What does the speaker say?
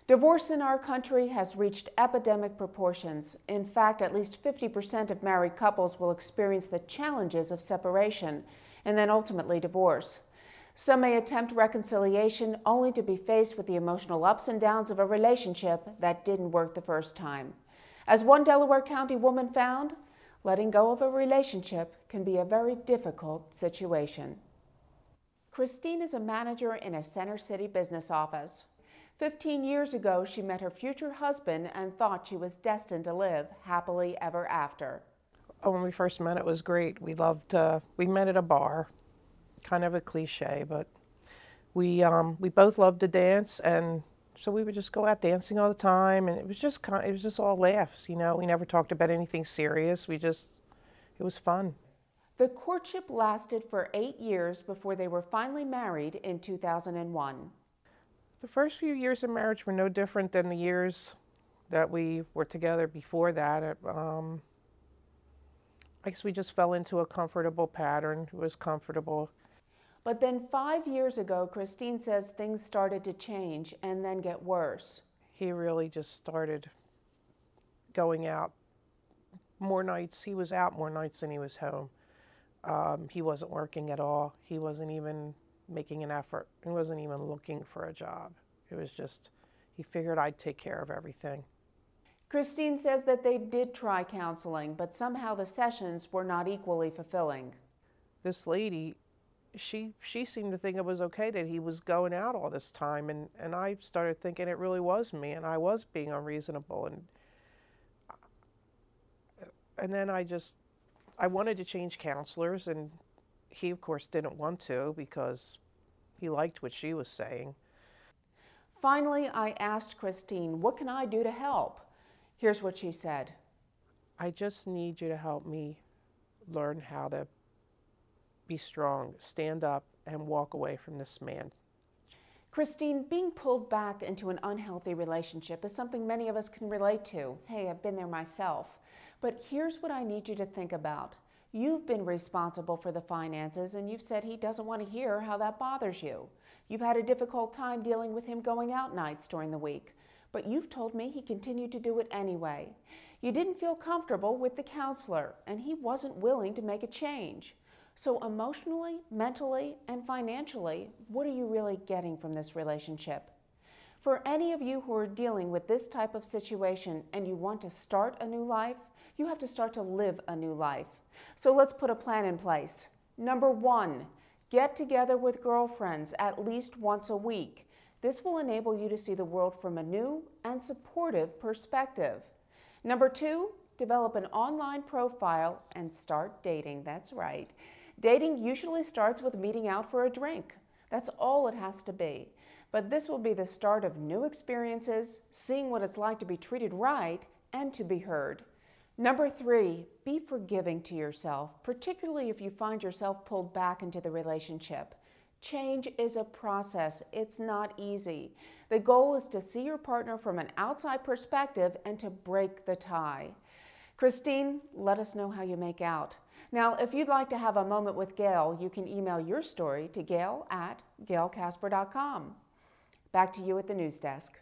Divorce in our country has reached epidemic proportions. In fact, at least 50% of married couples will experience the challenges of separation and then ultimately divorce. Some may attempt reconciliation only to be faced with the emotional ups and downs of a relationship that didn't work the first time. As one Delaware County woman found, letting go of a relationship can be a very difficult situation. Christine is a manager in a Center City business office. 15 years ago, she met her future husband and thought she was destined to live happily ever after. Oh, when we first met, it was great. We met at a bar, kind of a cliche, but we both loved to dance, and so we would just go out dancing all the time, and it was just all laughs, you know. We never talked about anything serious. It was fun. The courtship lasted for 8 years before they were finally married in 2001. The first few years of marriage were no different than the years that we were together before that. I guess we just fell into a comfortable pattern. It was comfortable. But then 5 years ago, Christine says things started to change and then get worse. He really just started going out more nights. He was out more nights than he was home. He wasn't working at all. He wasn't even making an effort. He wasn't even looking for a job. It was just, he figured I'd take care of everything. Christine says that they did try counseling, but somehow the sessions were not equally fulfilling. This lady, she seemed to think it was okay that he was going out all this time, and I started thinking it really was me, and I was being unreasonable, and then I wanted to change counselors, and he, of course, didn't want to because he liked what she was saying. Finally, I asked Christine, what can I do to help? Here's what she said. I just need you to help me learn how to be strong, stand up, and walk away from this man. Christine, being pulled back into an unhealthy relationship is something many of us can relate to. Hey, I've been there myself. But here's what I need you to think about. You've been responsible for the finances, and you've said he doesn't want to hear how that bothers you. You've had a difficult time dealing with him going out nights during the week, but you've told me he continued to do it anyway. You didn't feel comfortable with the counselor, and he wasn't willing to make a change. So emotionally, mentally, and financially, what are you really getting from this relationship? For any of you who are dealing with this type of situation and you want to start a new life, you have to start to live a new life. So let's put a plan in place. Number 1, get together with girlfriends at least once a week. This will enable you to see the world from a new and supportive perspective. Number 2, develop an online profile and start dating. That's right. Dating usually starts with meeting out for a drink. That's all it has to be. But this will be the start of new experiences, seeing what it's like to be treated right and to be heard. Number 3, be forgiving to yourself, particularly if you find yourself pulled back into the relationship. Change is a process. It's not easy. The goal is to see your partner from an outside perspective and to break the tie. Christine, let us know how you make out. Now, if you'd like to have a moment with Gail, you can email your story to gail@gailkasper.com. Back to you at the news desk.